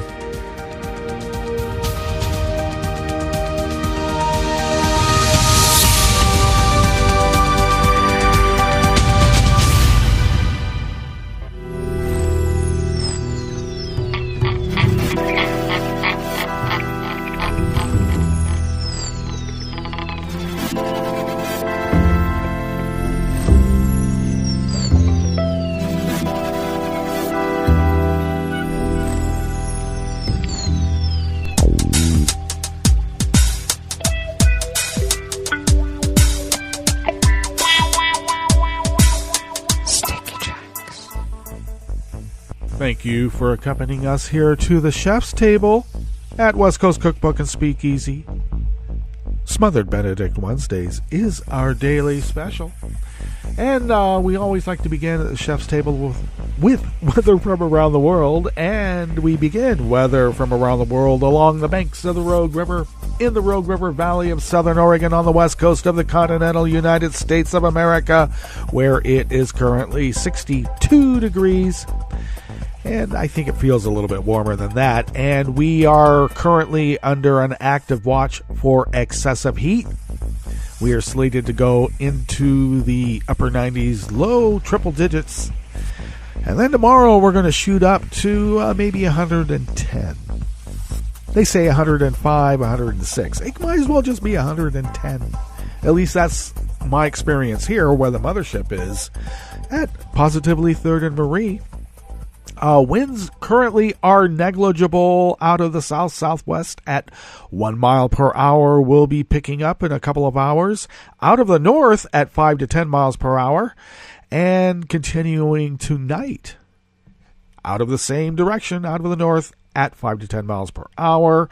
Thank you for accompanying us here to the chef's table at West Coast Cookbook and Speakeasy. Smothered Benedict Wednesdays is our daily special. And we always like to begin at the chef's table with weather from around the world. And we begin weather from around the world along the banks of the Rogue River, in the Rogue River Valley of Southern Oregon on the west coast of the continental United States of America, where it is currently 62 degrees. And I think it feels a little bit warmer than that. And we are currently under an active watch for excessive heat. We are slated to go into the upper 90s, low triple digits. And then tomorrow we're going to shoot up to maybe 110. They say 105, 106. It might as well just be 110. At least that's my experience here where the mothership is at positively 3rd and Marie. Winds currently are negligible out of the south-southwest at 1 mile per hour. Will be picking up in a couple of hours. Out of the north at 5 to 10 miles per hour. And continuing tonight out of the same direction, out of the north at 5 to 10 miles per hour.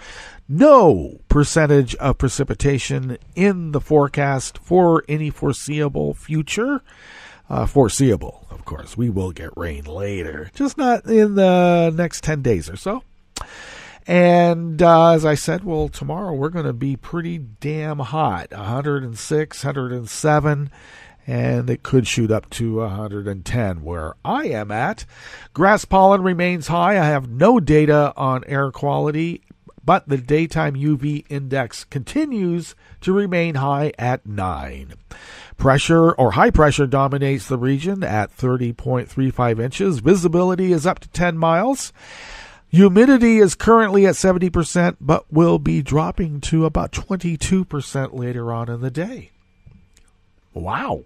No percentage of precipitation in the forecast for any foreseeable future. Foreseeable, of course. We will get rain later, just not in the next 10 days or so. And as I said, well, tomorrow we're going to be pretty damn hot, 106, 107, and it could shoot up to 110 where I am at. Grass pollen remains high. I have no data on air quality, but the daytime UV index continues to remain high at 9. Pressure or high pressure dominates the region at 30.35 inches. Visibility is up to 10 miles. Humidity is currently at 70%, but will be dropping to about 22% later on in the day. Wow.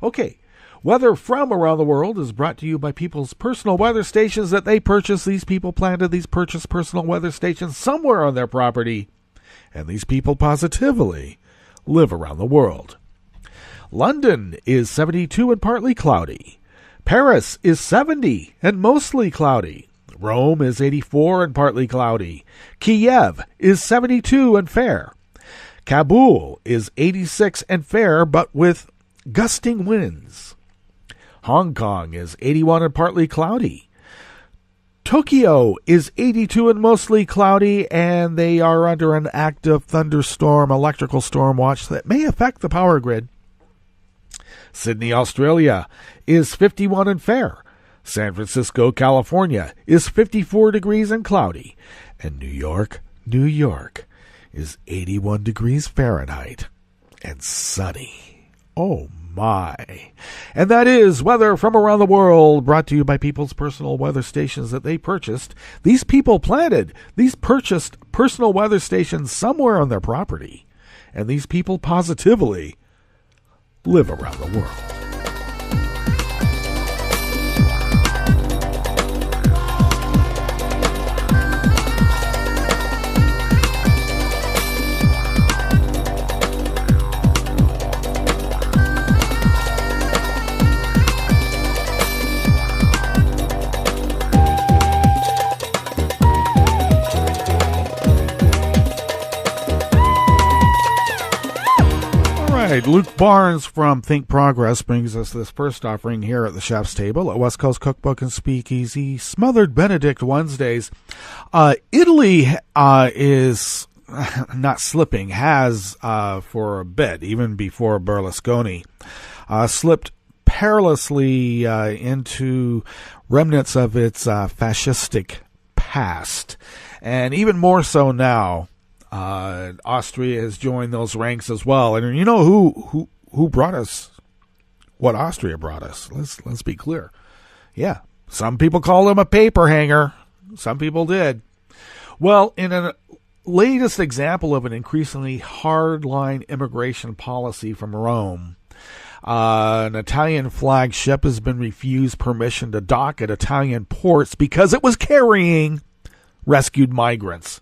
Okay. Weather from around the world is brought to you by people's personal weather stations that they purchase. These people planted these purchased personal weather stations somewhere on their property. And these people positively live around the world. London is 72 and partly cloudy. Paris is 70 and mostly cloudy. Rome is 84 and partly cloudy. Kiev is 72 and fair. Kabul is 86 and fair, but with gusting winds. Hong Kong is 81 and partly cloudy. Tokyo is 82 and mostly cloudy, and they are under an active thunderstorm, electrical storm watch that may affect the power grid. Sydney, Australia is 51 and fair. San Francisco, California is 54 degrees and cloudy. And New York is 81 degrees Fahrenheit and sunny. Oh my. And that is weather from around the world, brought to you by people's personal weather stations that they purchased. These people planted these purchased personal weather stations somewhere on their property. And these people positively live around the world. Luke Barnes from Think Progress brings us this first offering here at the chef's table at West Coast Cookbook and Speakeasy, Smothered Benedict Wednesdays. Italy is not slipping, has for a bit, even before Berlusconi, slipped perilously into remnants of its fascistic past. And even more so now. Austria has joined those ranks as well, and you know who brought us what Austria brought us. Let's be clear. Yeah, some people call him a paper hanger. Some people did. Well, in a latest example of an increasingly hardline immigration policy from Rome, an Italian flagged ship has been refused permission to dock at Italian ports because it was carrying rescued migrants.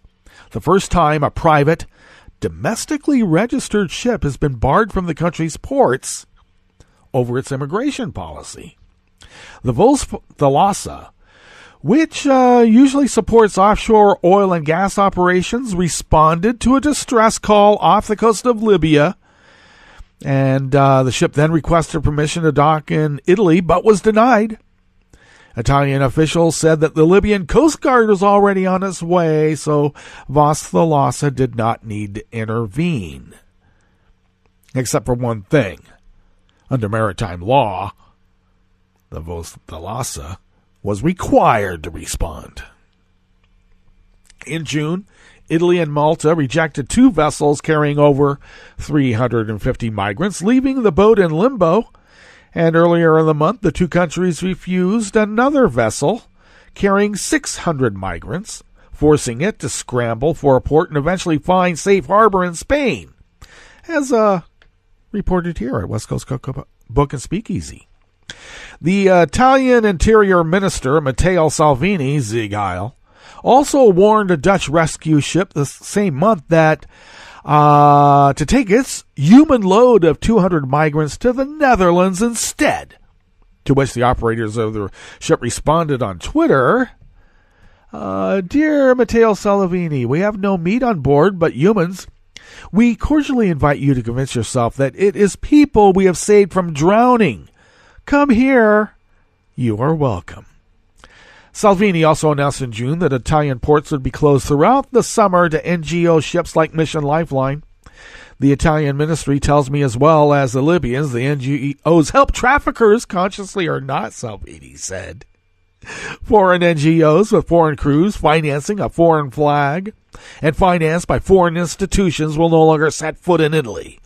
The first time a private, domestically registered ship has been barred from the country's ports over its immigration policy. The Volsa, which usually supports offshore oil and gas operations, responded to a distress call off the coast of Libya. And the ship then requested permission to dock in Italy, but was denied. Italian officials said that the Libyan Coast Guard was already on its way, so Volsa did not need to intervene. Except for one thing. Under maritime law, the Volsa was required to respond. In June, Italy and Malta rejected 2 vessels carrying over 350 migrants, leaving the boat in limbo. And earlier in the month, the 2 countries refused another vessel carrying 600 migrants, forcing it to scramble for a port and eventually find safe harbor in Spain, as reported here at West Coast Cookbook and Speakeasy. The Italian Interior Minister, Matteo Salvini, Zigheil, also warned a Dutch rescue ship the same month that to take its human load of 200 migrants to the Netherlands instead. To which the operators of the ship responded on Twitter, "Dear Matteo Salvini, we have no meat on board but humans. We cordially invite you to convince yourself that it is people we have saved from drowning. Come here. You are welcome." Salvini also announced in June that Italian ports would be closed throughout the summer to NGO ships like Mission Lifeline. The Italian ministry tells me, as well as the Libyans, the NGOs help traffickers, consciously or not, Salvini said. Foreign NGOs with foreign crews financing a foreign flag and financed by foreign institutions will no longer set foot in Italy.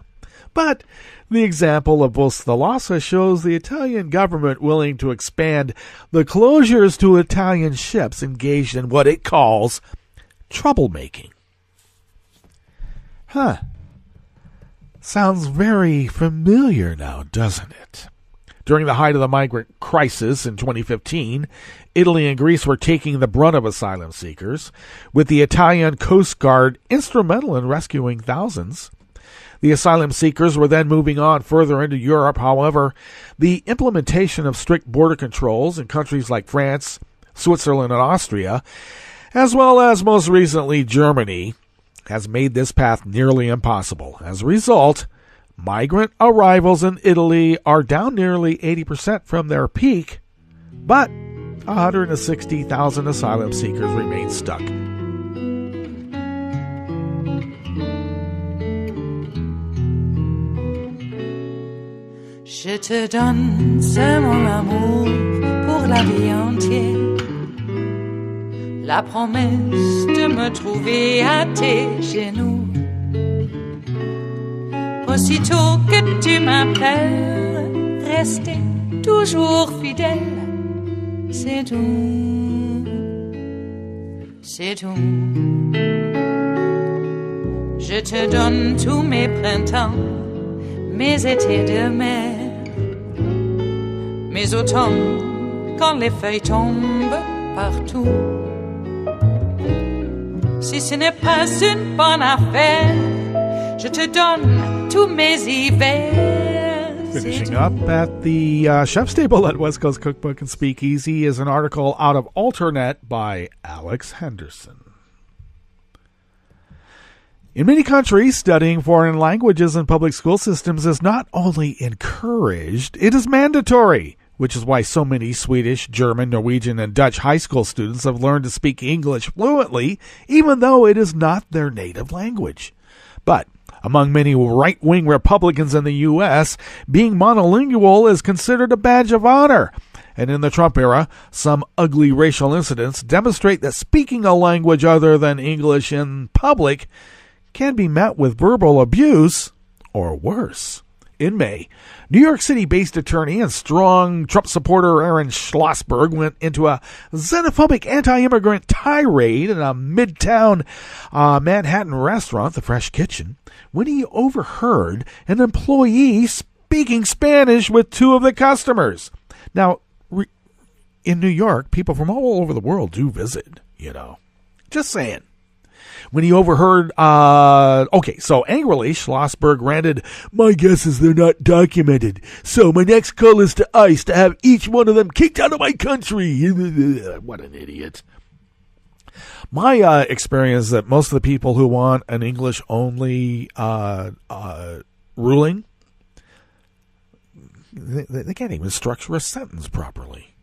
But the example of Volsa shows the Italian government willing to expand the closures to Italian ships engaged in what it calls troublemaking. Sounds very familiar now, doesn't it? During the height of the migrant crisis in 2015, Italy and Greece were taking the brunt of asylum seekers, with the Italian Coast Guard instrumental in rescuing thousands. The asylum seekers were then moving on further into Europe. However, the implementation of strict border controls in countries like France, Switzerland, and Austria, as well as most recently Germany, has made this path nearly impossible. As a result, migrant arrivals in Italy are down nearly 80% from their peak, but 160,000 asylum seekers remain stuck. Je te donne, c'est mon amour pour la vie entière. La promesse de me trouver à tes genoux. Aussitôt que tu m'appelles, rester toujours fidèle, c'est tout, c'est tout. Je te donne tous mes printemps, mes étés de mer, mes automnes quand les feuilles tombent partout. Si ce n'est pas une bonne affaire, je te donne tous mes hivers. Finishing up at the chef's table at West Coast Cookbook and Speakeasy is an article out of Alternet by Alex Henderson. In many countries, studying foreign languages in public school systems is not only encouraged, it is mandatory, which is why so many Swedish, German, Norwegian, and Dutch high school students have learned to speak English fluently, even though it is not their native language. But among many right-wing Republicans in the U.S., being monolingual is considered a badge of honor. And in the Trump era, some ugly racial incidents demonstrate that speaking a language other than English in public can be met with verbal abuse or worse. In May, New York City-based attorney and strong Trump supporter Aaron Schlossberg went into a xenophobic anti-immigrant tirade in a midtown Manhattan restaurant, the Fresh Kitchen, when he overheard an employee speaking Spanish with two of the customers. Now, in New York, people from all over the world do visit, Just saying. When he overheard, so angrily, Schlossberg ranted, "My guess is they're not documented, so my next call is to ICE to have each one of them kicked out of my country." What an idiot. My experience is that most of the people who want an English-only ruling, they can't even structure a sentence properly.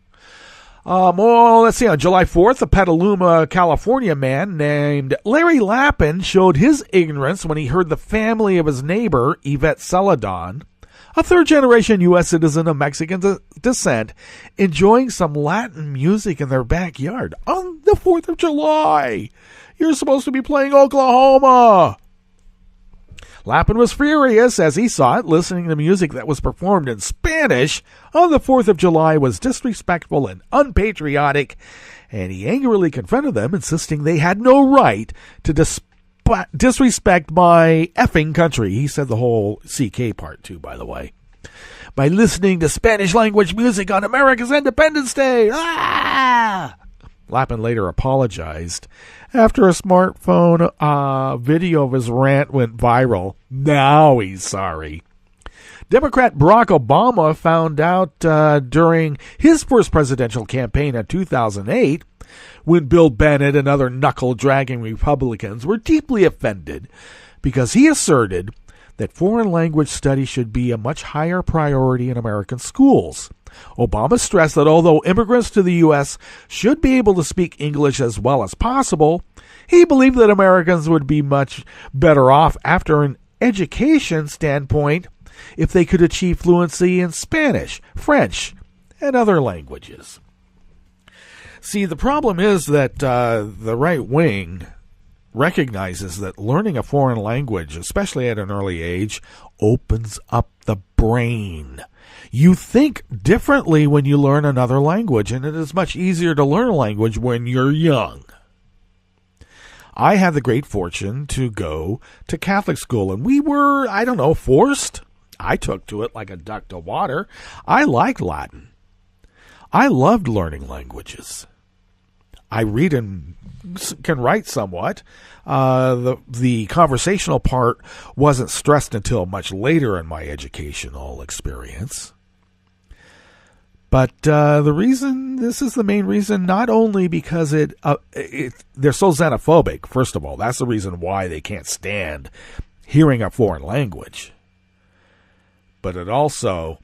Let's see. On July 4th, a Petaluma, California man named Larry Lappin showed his ignorance when he heard the family of his neighbor, Yvette Celadon, a third-generation U.S. citizen of Mexican descent, enjoying some Latin music in their backyard on the 4th of July. You're supposed to be playing Oklahoma. Lappin was furious as he saw it. Listening to music that was performed in Spanish on the 4th of July was disrespectful and unpatriotic, and he angrily confronted them, insisting they had no right to disrespect my effing country. He said the whole CK part, too, by the way. By listening to Spanish-language music on America's Independence Day. Ah! Lappin later apologized after a smartphone video of his rant went viral. Now he's sorry. Democrat Barack Obama found out during his first presidential campaign in 2008 when Bill Bennett and other knuckle-dragging Republicans were deeply offended because he asserted that foreign language study should be a much higher priority in American schools. Obama stressed that although immigrants to the U.S. should be able to speak English as well as possible, he believed that Americans would be much better off after an education standpoint if they could achieve fluency in Spanish, French, and other languages. See, the problem is that the right wing recognizes that learning a foreign language, especially at an early age, opens up the brain. You think differently when you learn another language, and it is much easier to learn a language when you're young. I had the great fortune to go to Catholic school, and we were, forced. I took to it like a duck to water. I liked Latin. I loved learning languages. I read and can write somewhat. The conversational part wasn't stressed until much later in my educational experience. But this is the main reason, not only because they're so xenophobic, first of all, that's the reason why they can't stand hearing a foreign language. But it also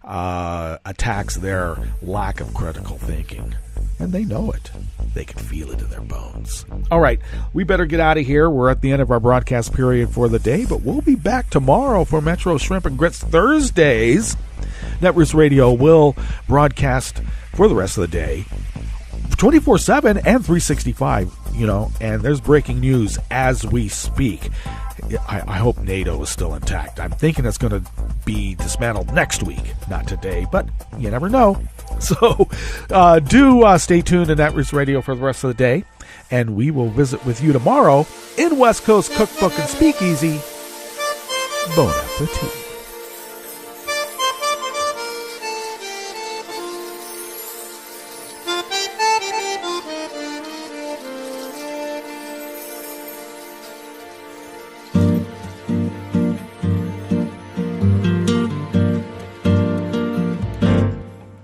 attacks their lack of critical thinking. And they know it. They can feel it in their bones. All right, we better get out of here. We're at the end of our broadcast period for the day, but we'll be back tomorrow for Metro Shrimp and Grits Thursdays. Netroots Radio will broadcast for the rest of the day, 24/7 and 365, and there's breaking news as we speak. I hope NATO is still intact. I'm thinking it's going to be dismantled next week, not today, but you never know. So do stay tuned to Netroots Radio for the rest of the day, and we will visit with you tomorrow in West Coast Cookbook and Speakeasy. Bon appetit.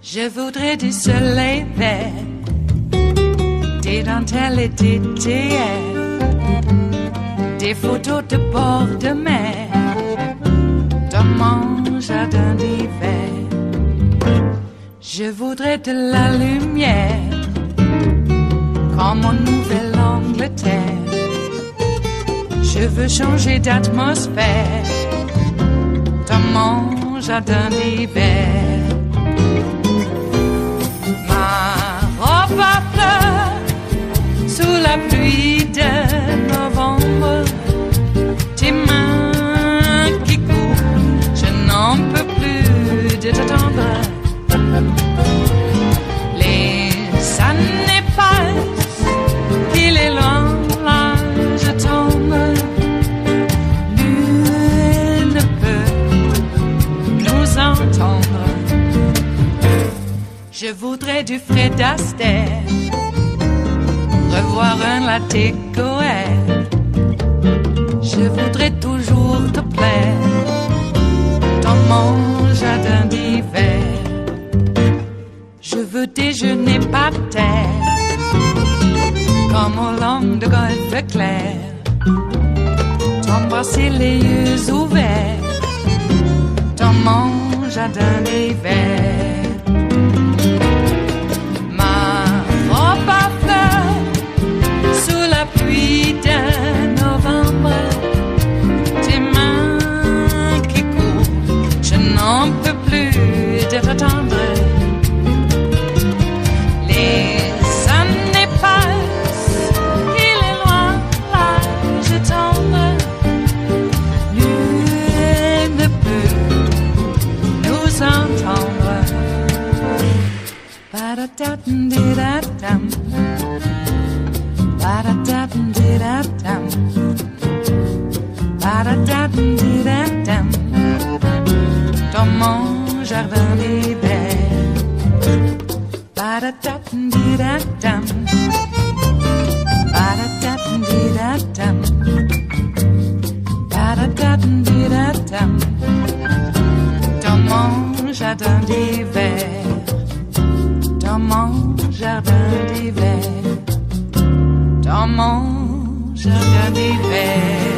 Je voudrais du soleil vert, des dentelles et des théières, des photos de bord de mer, dans mon jardin d'hiver. Je voudrais de la lumière, comme en Nouvelle-Angleterre. Je veux changer d'atmosphère, dans mon jardin d'hiver. Robe à fleurs sous la pluie de novembre, tes mains qui courent, je n'en peux plus de t'attendre. Les années passent, il est loin, là je tombe. Nul ne peut nous entendre. Je voudrais du Fred Astaire, revoir un latte Goer. Je voudrais toujours te plaire dans mon jardin d'hiver. Je veux déjeuner par terre, comme au long de golfe clair, t'embrasser les yeux ouverts dans mon jardin d'hiver. Pluie de novembre, tes mains qui courent, je n'en peux plus de t'attendre. Les années passent, il est loin, là je tombe. Nul ne peut nous entendre. Ba-da-da-dum-di-da-dum. Ba-da-da-dum-di-da-dum. Ba-da-da-dum-di-da-dum. Dans mon jardin d'hiver. Ba-da-da-dum-di-da-dum. Ba-da-da-dum-di-da-dum. Ba-da-da-dum-di-da-dum. Dans mon jardin d'hiver. Dans mon jardin d'hiver. Dans mon jardin d'hiver.